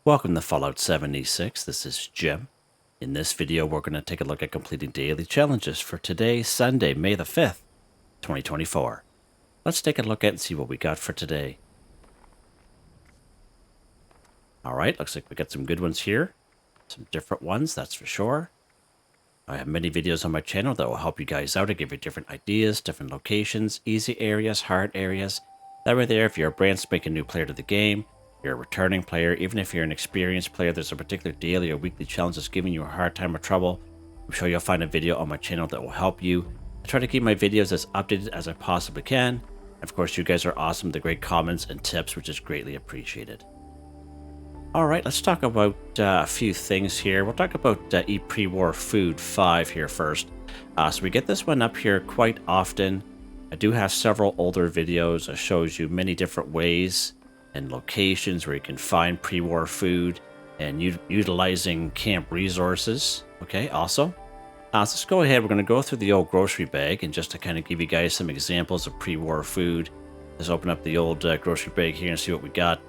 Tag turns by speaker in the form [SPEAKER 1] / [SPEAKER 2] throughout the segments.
[SPEAKER 1] Welcome to Fallout 76. This is Jim. In this video, we're going to take a look at completing daily challenges for today, Sunday, May the 5th, 2024. Let's take a look at and see what we got for today. Alright, looks like we got some good ones here. Some different ones, that's for sure. I have many videos on my channel that will help you guys out and give you different ideas, different locations, easy areas, hard areas. That way there, if you're a brand spanking new player to the game, you're a returning player, even if you're an experienced player, there's a particular daily or weekly challenge that's giving you a hard time or trouble, I'm sure you'll find a video on my channel that will help you. I try to keep my videos as updated as I possibly can. Of course, you guys are awesome, the great comments and tips, which is greatly appreciated. Alright, let's talk about a few things here. We'll talk about Eat Pre-War Food 5 here first. So we get this one up here quite often. I do have several older videos that shows you many different ways and locations where you can find pre-war food and utilizing camp resources. Okay, also. So let's go ahead. We're going to go through the old grocery bag and just to kind of give you guys some examples of pre-war food. Let's open up the old grocery bag here and see what we got.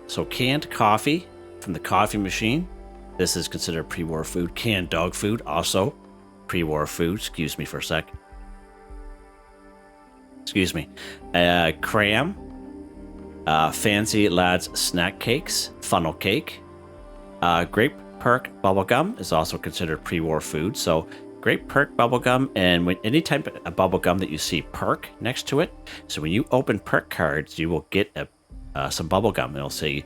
[SPEAKER 1] So canned coffee from the coffee machine. This is considered pre-war food. Canned dog food, also pre-war food. Excuse me for a sec. Excuse me. Cram. Fancy Lads snack cakes, funnel cake. Grape perk bubblegum is also considered pre-war food. So grape perk bubblegum, and when any type of bubblegum that you see perk next to it, so when you open perk cards, you will get some bubblegum. It'll say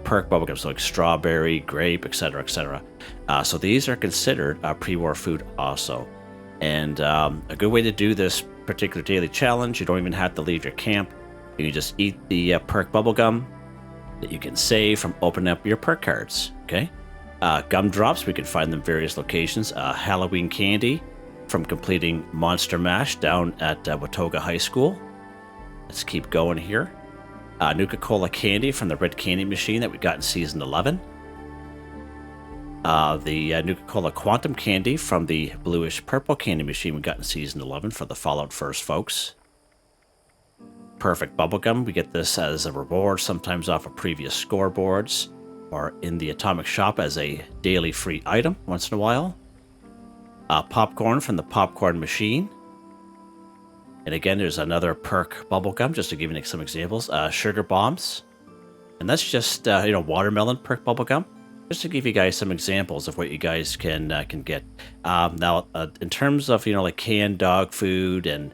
[SPEAKER 1] perk bubblegum, so like strawberry, grape, etc., etc. So these are considered pre-war food also. And a good way to do this particular daily challenge, you don't even have to leave your camp. You can just eat the perk bubblegum that you can save from opening up your perk cards, okay? Gumdrops, we can find them in various locations. Halloween candy from completing Monster Mash down at Watoga High School. Let's keep going here. Nuka-Cola candy from the red candy machine that we got in Season 11. The Nuka-Cola Quantum candy from the bluish purple candy machine we got in Season 11 for the Fallout First folks. Perfect bubblegum, we get this as a reward, sometimes off of previous scoreboards, or in the Atomic Shop as a daily free item once in a while. Popcorn from the popcorn machine. And again, there's another perk bubblegum, just to give you some examples. Sugar bombs. And that's just, watermelon perk bubblegum. Just to give you guys some examples of what you guys can get. Now, in terms of, like canned dog food and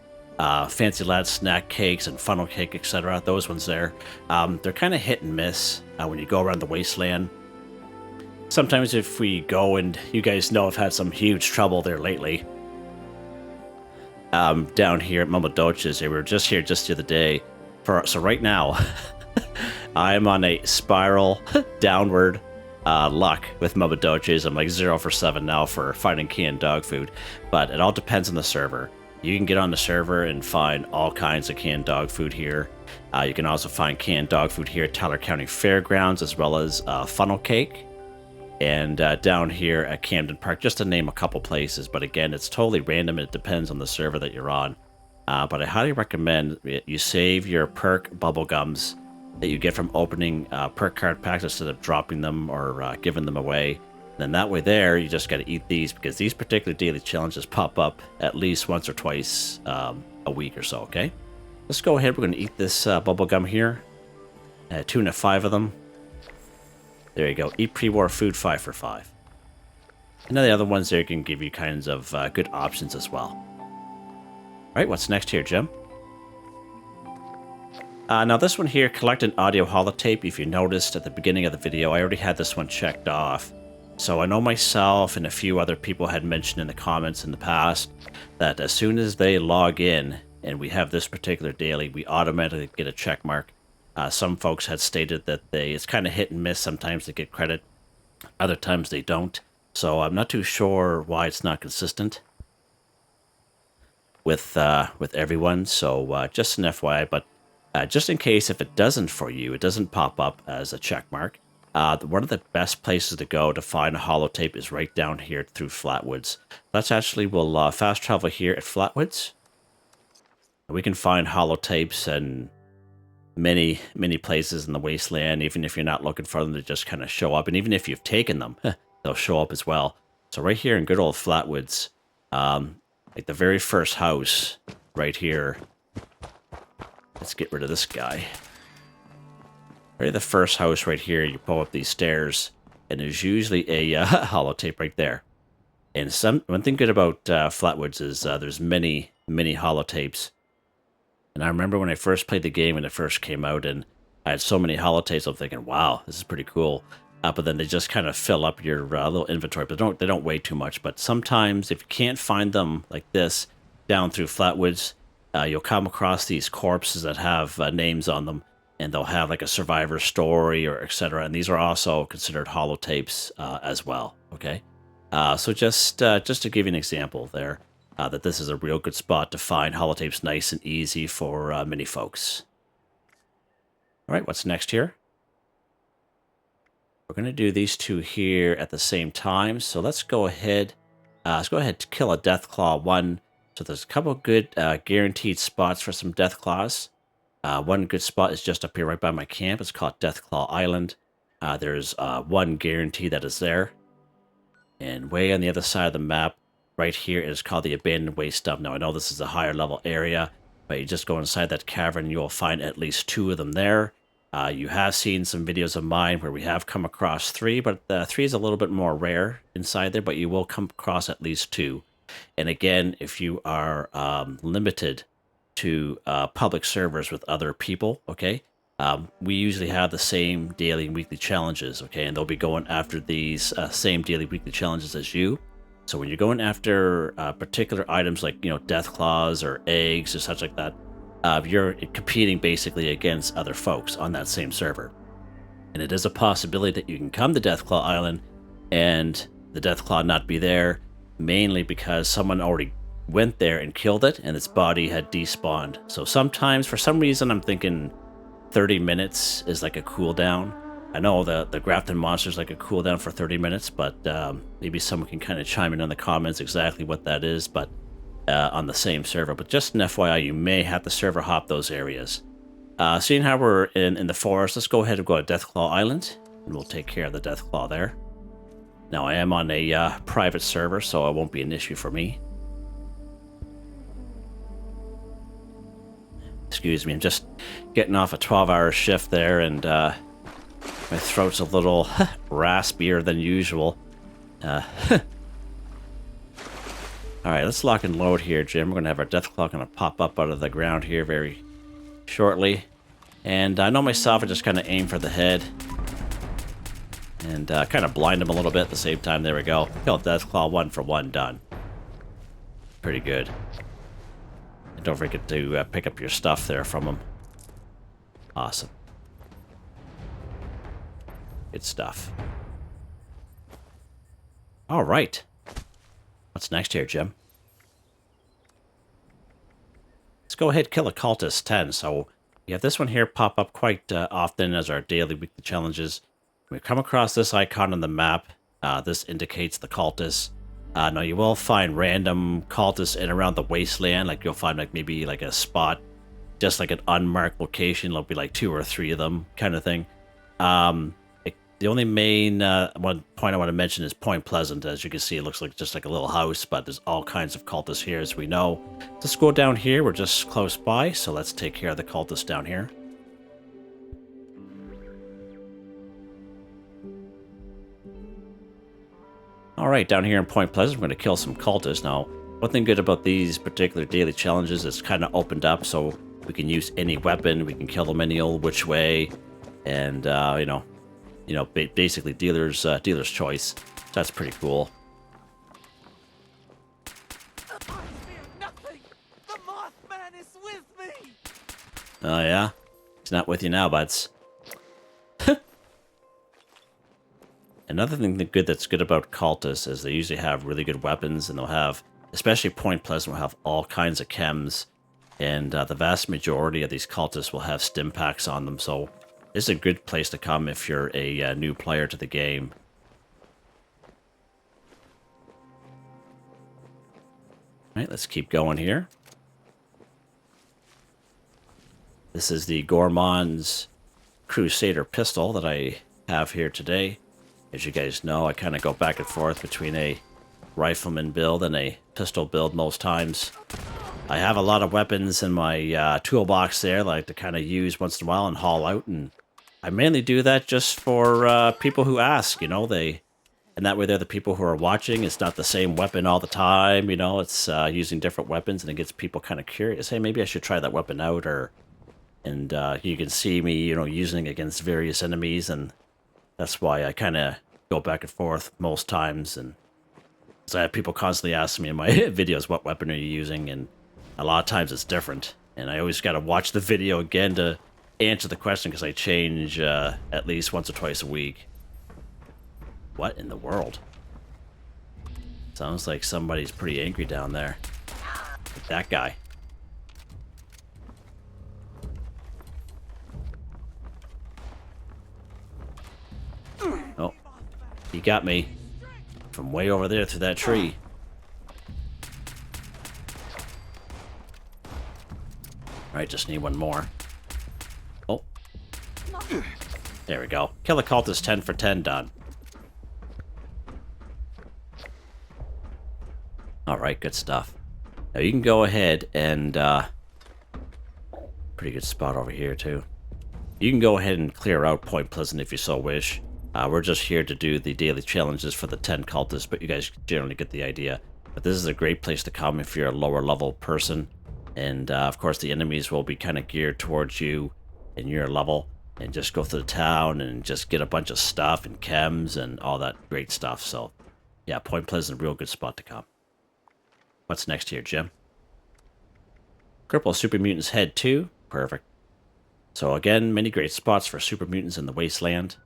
[SPEAKER 1] Fancy Lads snack cakes and funnel cake, etc., those ones there, they're kind of hit and miss when you go around the wasteland. Sometimes if we go, and you guys know I've had some huge trouble there lately. Down here at Mama Doce's, we were just here just the other day. So right now, I'm on a spiral downward luck with Mama Doce's. I'm like 0 for 7 now for finding canned dog food, but it all depends on the server. You can get on the server and find all kinds of canned dog food here. You can also find canned dog food here at Tyler County Fairgrounds, as well as funnel cake. And down here at Camden Park, just to name a couple places. But again, it's totally random. It depends on the server that you're on. But I highly recommend you save your perk bubblegums that you get from opening perk card packs instead of dropping them or giving them away. Then that way there, you just got to eat these, because these particular daily challenges pop up at least once or twice a week or so, okay? Let's go ahead. We're going to eat this bubblegum here. 2 and 5 of them. There you go. Eat pre-war food 5 for 5. And then the other ones there can give you kinds of good options as well. All right, what's next here, Jim? Now this one here, collect an audio holotape. If you noticed at the beginning of the video, I already had this one checked off. So I know myself and a few other people had mentioned in the comments in the past that as soon as they log in and we have this particular daily, we automatically get a check mark. Some folks had stated that it's kind of hit and miss. Sometimes they get credit, other times they don't. So I'm not too sure why it's not consistent with everyone. So just an FYI, but just in case if it doesn't for you, it doesn't pop up as a check mark. One of the best places to go to find a holotape is right down here through Flatwoods. Let's actually, we'll fast travel here at Flatwoods. We can find holotapes and many, many places in the wasteland, even if you're not looking for them to just kind of show up. And even if you've taken them, they'll show up as well. So right here in good old Flatwoods, like the very first house right here. Let's get rid of this guy. Right, the first house right here, you pull up these stairs, and there's usually a holotape right there. And one thing good about Flatwoods is there's many, many holotapes. And I remember when I first played the game when it first came out, and I had so many holotapes, I'm thinking, wow, this is pretty cool. But then they just kind of fill up your little inventory, but they don't weigh too much. But sometimes, if you can't find them like this down through Flatwoods, you'll come across these corpses that have names on them, and they'll have like a survivor story or etc. And these are also considered holotapes as well. Okay, so just to give you an example there, that this is a real good spot to find holotapes, nice and easy for many folks. All right, what's next here? We're going to do these two here at the same time. So let's go ahead. To kill a Deathclaw 1. So there's a couple good guaranteed spots for some Deathclaws. One good spot is just up here right by my camp. It's called Deathclaw Island. There's one guarantee that is there. And way on the other side of the map, right here, is called the Abandoned Waste Dump. Now, I know this is a higher level area, but you just go inside that cavern, you'll find at least 2 of them there. You have seen some videos of mine where we have come across 3, but 3 is a little bit more rare inside there, but you will come across at least 2. And again, if you are limited to public servers with other people, okay, we usually have the same daily and weekly challenges, okay, and they'll be going after these same daily weekly challenges as you. So when you're going after particular items like, death claws or eggs or such like that, you're competing basically against other folks on that same server. And it is a possibility that you can come to Deathclaw Island and the Deathclaw not be there, mainly because someone already went there and killed it and its body had despawned. So sometimes, for some reason, I'm thinking 30 minutes is like a cooldown. I know the Grafton monster is like a cooldown for 30 minutes, but maybe someone can kind of chime in the comments exactly what that is, but on the same server. But just an FYI, you may have to server hop those areas. Seeing how we're in the forest, let's go ahead and go to Deathclaw Island, and we'll take care of the Deathclaw there. Now, I am on a private server, so it won't be an issue for me. Excuse me, I'm just getting off a 12-hour shift there, and my throat's a little raspier than usual. Alright, let's lock and load here, Jim. We're going to have our Deathclaw going to pop up out of the ground here very shortly. And I know myself, I just kind of aim for the head. And kind of blind him a little bit at the same time. There we go. Kill Deathclaw 1 for 1, done. Pretty good. And don't forget to pick up your stuff there from him. Awesome. Good stuff. Alright. What's next here, Jim? Let's go ahead and kill a Cultist 10. So we have this one here pop up quite often as our daily weekly challenges. When we come across this icon on the map, this indicates the Cultist. Now you will find random Cultists in around the wasteland. Like you'll find like maybe like a spot, just like an unmarked location. There'll be like 2 or 3 of them, kind of thing. The only main one point I want to mention is Point Pleasant. As you can see, it looks like just like a little house, but there's all kinds of cultists here, as we know. Let's go down here. We're just close by, so let's take care of the cultists down here. All right, down here in Point Pleasant, we're going to kill some cultists. Now, one thing good about these particular daily challenges is it's kind of opened up, so we can use any weapon. We can kill them any old which way, and basically dealer's choice. That's pretty cool.
[SPEAKER 2] Nothing. The Mothman is with me.
[SPEAKER 1] Oh yeah, he's not with you now, buds. Another thing that's good about cultists is they usually have really good weapons, and they'll have, especially Point Pleasant, will have all kinds of chems, and the vast majority of these cultists will have stim packs on them. So this is a good place to come if you're a new player to the game. All right, let's keep going here. This is the Gourmand's Crusader pistol that I have here today. As you guys know, I kind of go back and forth between a rifleman build and a pistol build most times. I have a lot of weapons in my toolbox there that I like to kind of use once in a while and haul out, and I mainly do that just for people who ask, you know, and that way they're the people who are watching. It's not the same weapon all the time, you know, it's using different weapons, and it gets people kind of curious. Hey, maybe I should try that weapon out, and you can see me, you know, using it against various enemies, and that's why I kind of go back and forth most times. And so I have people constantly asking me in my videos, what weapon are you using? And a lot of times it's different, and I always got to watch the video again to answer the question, because I change at least once or twice a week. What in the world? Sounds like somebody's pretty angry down there. Like that guy. Oh, he got me from way over there through that tree. Alright, just need one more. Oh. There we go. Kill a cultist, 10 for 10, done. Alright, good stuff. Now you can go ahead and, pretty good spot over here too. You can go ahead and clear out Point Pleasant if you so wish. We're just here to do the daily challenges for the 10 cultists, but you guys generally get the idea. But this is a great place to come if you're a lower level person. And of course the enemies will be kind of geared towards you and your level. And just go through the town and just get a bunch of stuff and chems and all that great stuff. So yeah, Point Pleasant, a real good spot to come. What's next here, Jim? Cripple Super Mutant's Head 2. Perfect. So again, many great spots for Super Mutants in the Wasteland.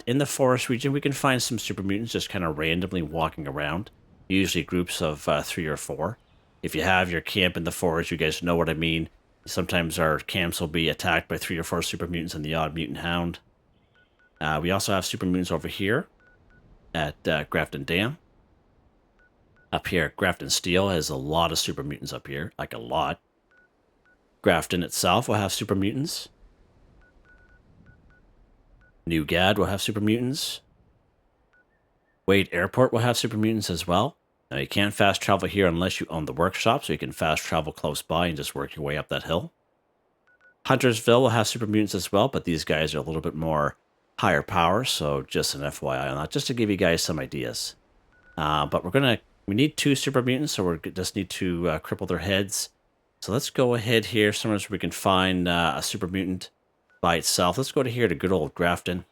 [SPEAKER 1] In the forest region, we can find some Super Mutants just kind of randomly walking around. Usually groups of 3 or 4. If you have your camp in the forest, you guys know what I mean. Sometimes our camps will be attacked by 3 or 4 Super Mutants and the odd Mutant Hound. We also have Super Mutants over here at Grafton Dam. Up here at Grafton Steel has a lot of Super Mutants up here, like a lot. Grafton itself will have Super Mutants. New Gad will have Super Mutants. Wade Airport will have Super Mutants as well. Now you can't fast travel here unless you own the workshop, so you can fast travel close by and just work your way up that hill. Huntersville will have Super Mutants as well, but these guys are a little bit more higher power, so just an FYI on that, just to give you guys some ideas. But we need 2 Super Mutants, so we just need to cripple their heads. So let's go ahead here, somewhere where we can find a Super Mutant by itself. Let's go to here to good old Grafton.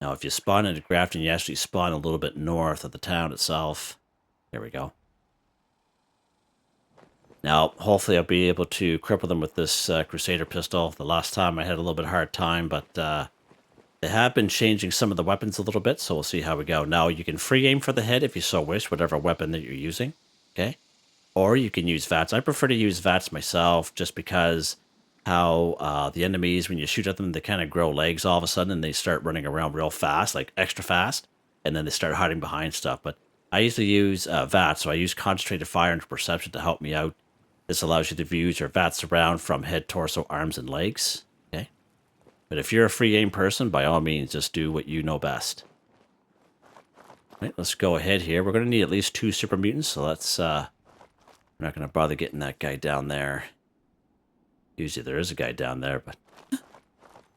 [SPEAKER 1] Now, if you spawn into Grafton, you actually spawn a little bit north of the town itself. There we go. Now, hopefully I'll be able to cripple them with this Crusader pistol. The last time I had a little bit hard time, but they have been changing some of the weapons a little bit, so we'll see how we go. Now, you can free aim for the head if you so wish, whatever weapon that you're using, okay? Or you can use VATS. I prefer to use VATS myself, just because how the enemies, when you shoot at them, they kind of grow legs all of a sudden, and they start running around real fast, like extra fast, and then they start hiding behind stuff. But I usually use VATS, so I use Concentrated Fire and Perception to help me out. This allows you to view your VATS around from head, torso, arms, and legs. But if you're a free aim person, by all means, just do what you know best. Right, let's go ahead here. We're going to need at least 2 Super Mutants, so let's... we're not going to bother getting that guy down there. Usually there is a guy down there, but...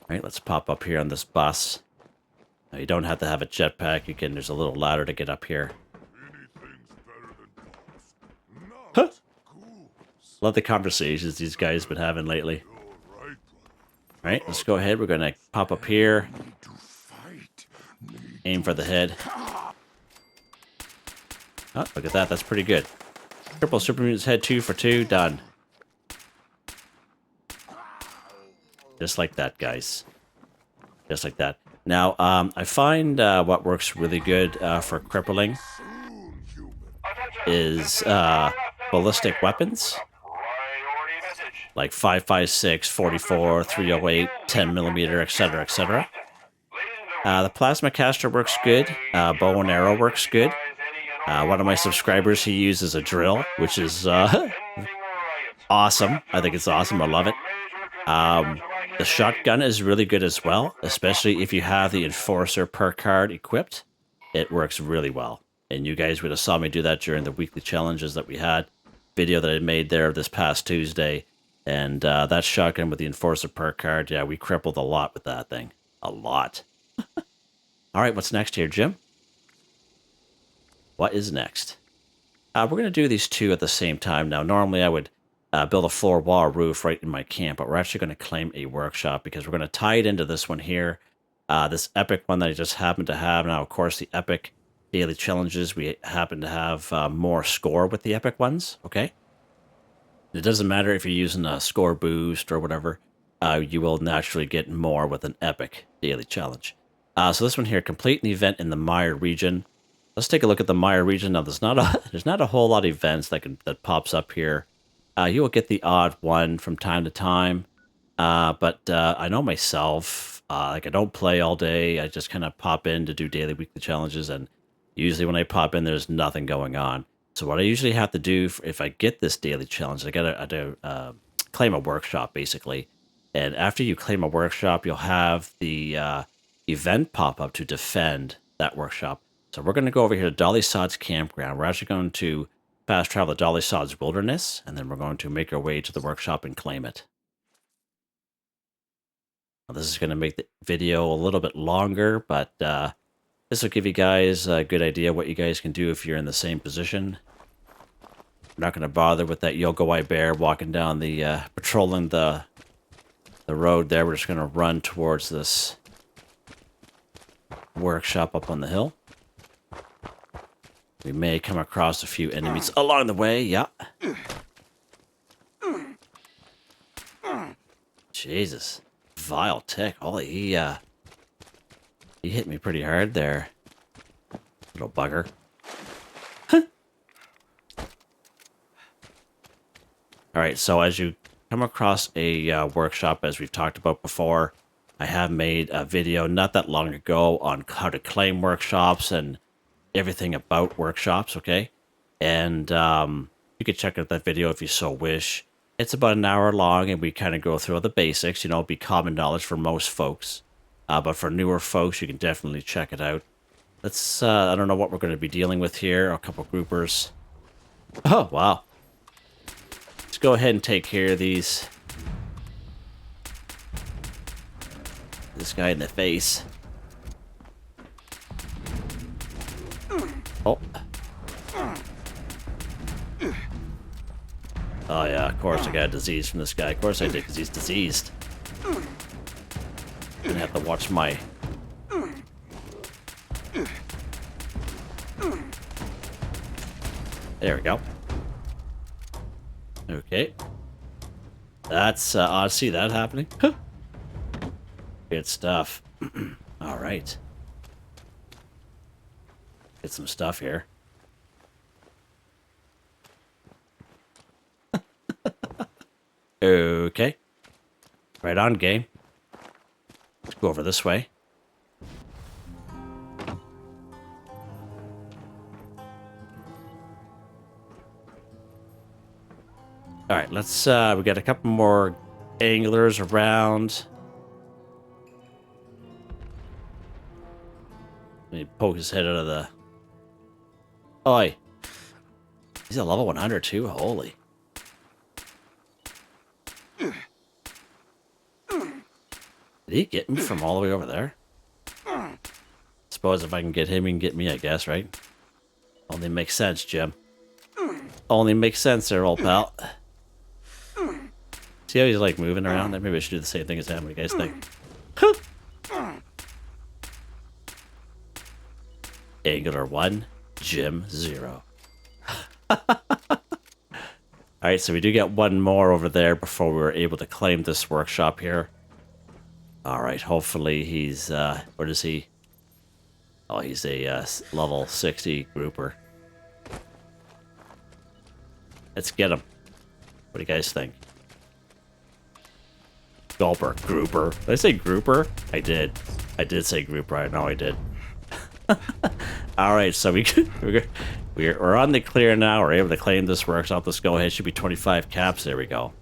[SPEAKER 1] Alright, let's pop up here on this bus. Now, you don't have to have a jetpack. You can... There's a little ladder to get up here. Huh. Love the conversations these guys have been having lately. Alright, let's go ahead. We're going to pop up here. Aim for the head. Oh, look at that. That's pretty good. Triple Super Mutants Head 2 for 2. Done. Just like that, guys. Just like that. Now, I find what works really good for crippling is ballistic weapons. Like 5.56, 44, 308, 10 millimeter, etc., etc. The plasma caster works good. Bow and arrow works good. One of my subscribers, he uses a drill, which is awesome. I think it's awesome. I love it. The shotgun is really good as well, especially if you have the Enforcer perk card equipped. It works really well. And you guys would have saw me do that during the weekly challenges that we had. Video that I made there this past Tuesday. And that shotgun with the Enforcer perk card, yeah, we crippled a lot with that thing. A lot. All right, what's next here, Jim? What is next? We're going to do these two at the same time. Now, normally I would build a floor, wall, roof right in my camp, but we're actually going to claim a workshop because we're going to tie it into this one here. This epic one that I just happen to have. Now, of course, the epic daily challenges, we happen to have more score with the epic ones, okay? It doesn't matter if you're using a score boost or whatever. You will naturally get more with an epic daily challenge. So this one here, complete an event in the Mire region. Let's take a look at the Mire region. Now, there's not a whole lot of events that pops up here. You will get the odd one from time to time. But I know myself, like I don't play all day. I just kind of pop in to do daily, weekly challenges. And usually when I pop in, there's nothing going on. So what I usually have to do if I get this daily challenge, I gotta claim a workshop, basically. And after you claim a workshop, you'll have the event pop up to defend that workshop. So we're going to go over here to Dolly Sod's campground. We're actually going to fast travel to Dolly Sod's wilderness, and then we're going to make our way to the workshop and claim it. Now, this is going to make the video a little bit longer, but this will give you guys a good idea what you guys can do if you're in the same position. We're not going to bother with that Yogawai bear walking down the, patrolling the road there. We're just going to run towards this workshop up on the hill. We may come across a few enemies along the way, yeah. Jesus. Vile tick. Holy, he hit me pretty hard there. Little bugger. Alright, so as you come across a workshop, as we've talked about before, I have made a video not that long ago on how to claim workshops and everything about workshops, okay? And you can check out that video if you so wish. It's about an hour long, and we kind of go through all the basics, you know, be common knowledge for most folks. But for newer folks, you can definitely check it out. Let's, I don't know what we're going to be dealing with here. A couple groupers. Oh, wow. Let's go ahead and take care of these. This guy in the face. Oh. Oh yeah, of course I got a disease from this guy. Of course I did, because he's diseased. Gonna have to watch my... There we go. Okay. That's odd to see that happening. Good stuff. Alright. Get some stuff here. Okay. Right on, game. Let's go over this way. Alright, let's, we got a couple more anglers around. Let me poke his head out of the... Oi. He's a level 100 too? Holy. Did he get me from all the way over there? Suppose if I can get him, he can get me, I guess, right? Only makes sense, Jim. Only makes sense there, old pal. See how he's like moving around? Maybe I should do the same thing as him. What do you guys think? Angler 1, Jim 0. Alright, so we do get one more over there before we were able to claim this workshop here. Alright, hopefully he's, what is he? Oh, he's a level 60 grouper. Let's get him. What do you guys think? Gulper. Grouper. Did I say grouper? I did. I did say grouper. I know I did. Alright, so we're We're on the clear now. We're able to claim this workshop. Let's go ahead. Should be 25 caps. There we go.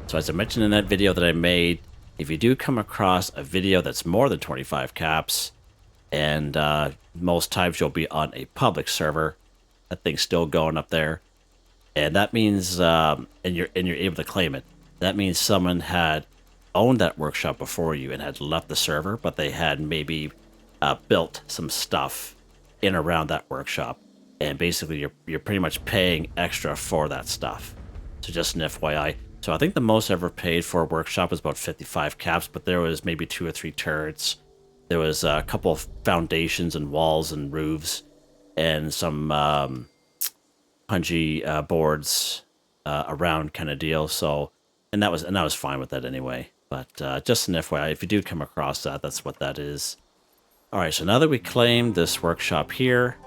[SPEAKER 1] So as I mentioned in that video that I made, if you do come across a video that's more than 25 caps, and most times you'll be on a public server, that thing's still going up there, and that means and you're able to claim it. That means someone had owned that workshop before you and had left the server, but they had maybe built some stuff in around that workshop, and basically you're pretty much paying extra for that stuff. So just an FYI. So I think the most I ever paid for a workshop was about 55 caps, but there was maybe 2 or 3 turrets. There was a couple of foundations and walls and roofs, and some punji boards around kind of deal. So, and I was fine with that anyway. But just an FYI, if you do come across that, that's what that is. All right, so now that we claimed this workshop here,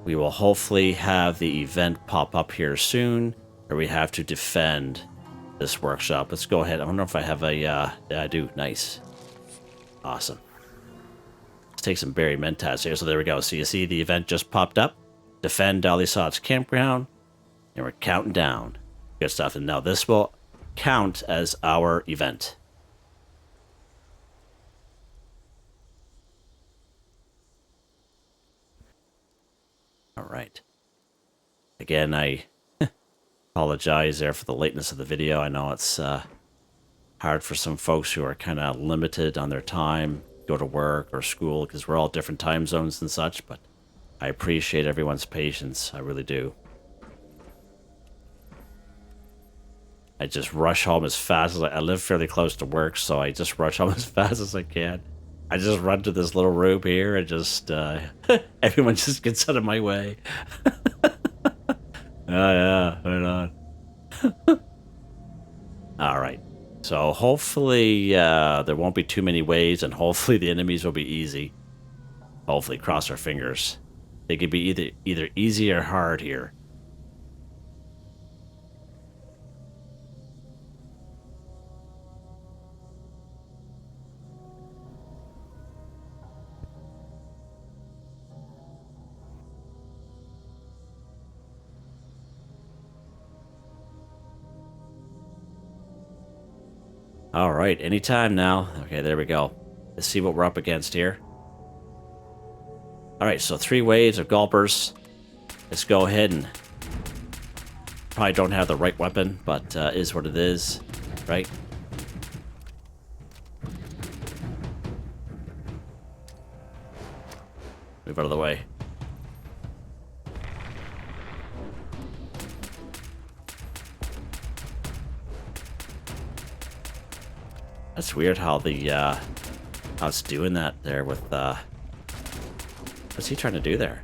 [SPEAKER 1] we will hopefully have the event pop up here soon, where we have to defend this workshop. Let's go ahead. I wonder if I have a, yeah, I do. Nice. Awesome. Let's take some berry mentats here. So there we go. So you see the event just popped up. Defend Dalisad's campground. And we're counting down. Good stuff. And now this will count as our event. All right. Again, I apologize there for the lateness of the video. I know it's hard for some folks who are kind of limited on their time, go to work or school, because we're all different time zones and such, but I appreciate everyone's patience. I really do. I just rush home as fast as I live fairly close to work, so I just rush home as fast as I can. I just run to this little room here and just everyone just gets out of my way. Oh yeah, right on. All right. So hopefully there won't be too many waves, and hopefully the enemies will be easy. Hopefully, cross our fingers. They could be either easy or hard here. All right, anytime now. Okay, there we go. Let's see what we're up against here. All right, so 3 waves of gulpers. Let's go ahead and probably don't have the right weapon, but is what it is, right? Move out of the way. That's weird how the how it's doing that there with what's he trying to do there?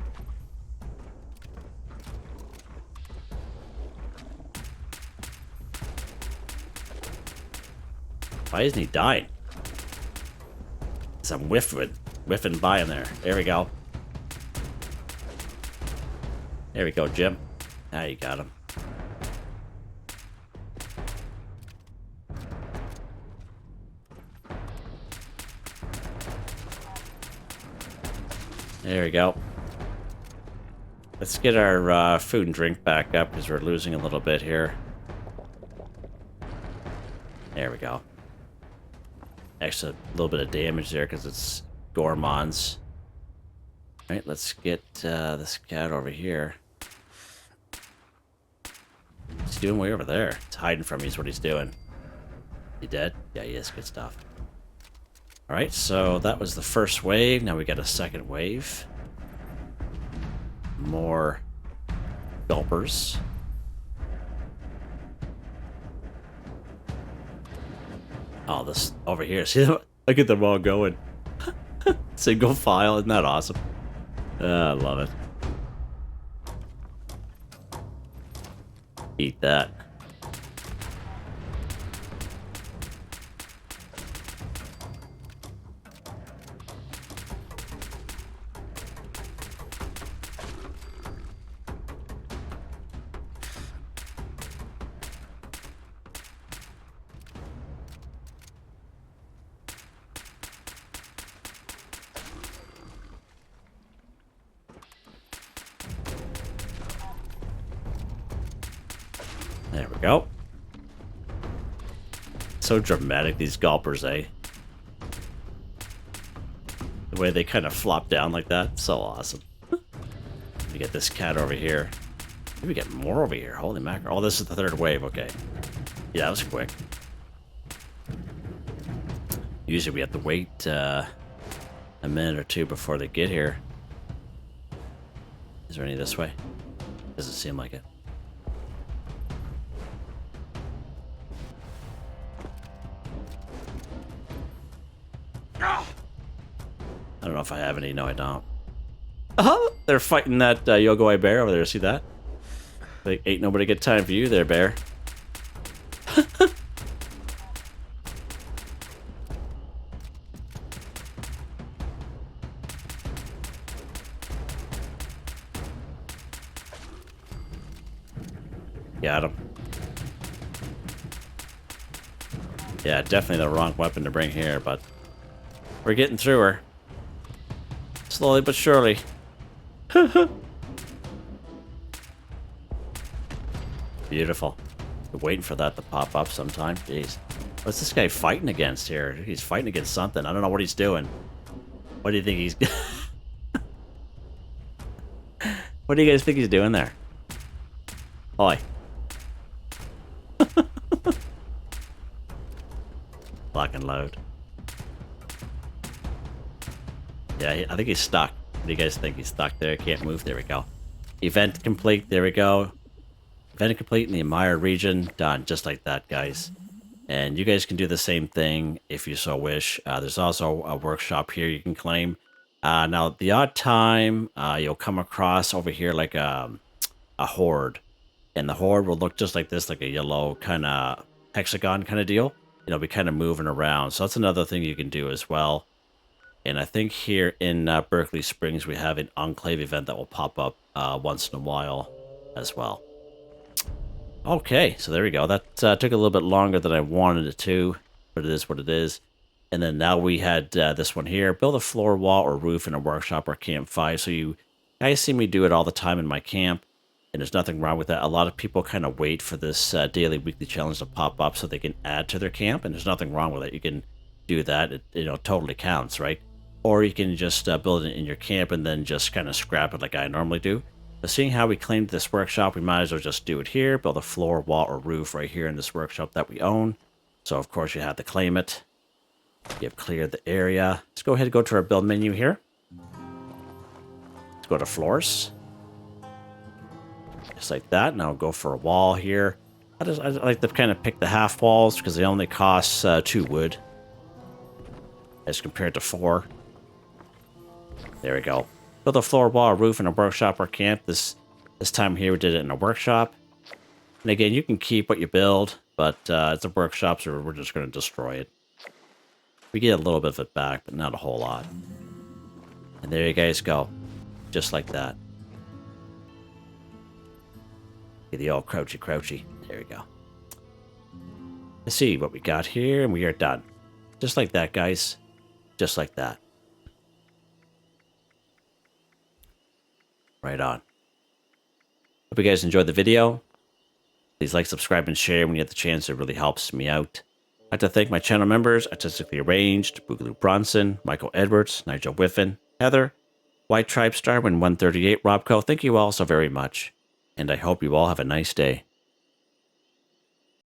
[SPEAKER 1] Why isn't he dying? Because I'm whiffing by him there. There we go. There we go, Jim. Now you got him. There we go. Let's get our food and drink back up because we're losing a little bit here. There we go. Actually, a little bit of damage there because it's gourmands. All right, let's get this cat over here. What's he doing way over there? It's hiding from me is what he's doing. He dead? Yeah, he is. Good stuff. All right, so that was the first wave. Now we got a second wave. More gulpers. Oh, this over here. See, look at them all going. Single file. Isn't that awesome? I love it. Eat that. we go. So dramatic, these gulpers, eh? The way they kind of flop down like that. So awesome. We get this cat over here. Maybe we get more over here. Holy mackerel. Oh, this is the third wave. Okay. Yeah, that was quick. Usually we have to wait a minute or two before they get here. Is there any this way? Doesn't seem like it. I don't know if I have any. No, I don't. Oh, they're fighting that Yogoi bear over there. See that? Like, ain't nobody got time for you there, bear. Got him. Yeah, definitely the wrong weapon to bring here, but we're getting through her. Slowly but surely. Beautiful. Been waiting for that to pop up sometime. Jeez. What's this guy fighting against here? He's fighting against something. I don't know what he's doing. What do you think he's... What do you guys think he's doing there? Oi. Lock and load. Yeah, I think he's stuck. What do you guys think? He's stuck there. Can't move. There we go. Event complete. There we go. Event complete in the Mire region. Done. Just like that, guys. And you guys can do the same thing if you so wish. There's also a workshop here you can claim. Now, the odd time you'll come across over here like a horde. And the horde will look just like this, like a yellow kind of hexagon kind of deal. It'll be kind of moving around. So that's another thing you can do as well. And I think here in Berkeley Springs, we have an Enclave event that will pop up once in a while as well. Okay, so there we go. That took a little bit longer than I wanted it to, but it is what it is. And then now we had this one here. Build a floor, wall, or roof in a workshop or camp 5. So you guys see me do it all the time in my camp. And there's nothing wrong with that. A lot of people kind of wait for this daily, weekly challenge to pop up so they can add to their camp. And there's nothing wrong with it. You can do that. It totally counts, right? Or you can just build it in your camp and then just kind of scrap it like I normally do. But seeing how we claimed this workshop, we might as well just do it here. Build a floor, wall, or roof right here in this workshop that we own. So, of course, you have to claim it. You've cleared the area. Let's go ahead and go to our build menu here. Let's go to floors. Just like that. Now go for a wall here. I like to kind of pick the half walls because they only cost 2 wood as compared to 4. There we go. Build a floor, wall, roof in a workshop or camp. This time here we did it in a workshop. And again, you can keep what you build, but it's a workshop, so we're just going to destroy it. We get a little bit of it back, but not a whole lot. And there you guys go. Just like that. Get the old crouchy. There we go. Let's see what we got here, and we are done. Just like that, guys. Just like that. Right on. Hope you guys enjoyed the video. Please like, subscribe, and share when you get the chance. It really helps me out. I'd like to thank my channel members, Artistically Arranged, Boogaloo Bronson, Michael Edwards, Nigel Wiffen, Heather, Whitetribe, Starwin 138, Robco. Thank you all so very much. And I hope you all have a nice day.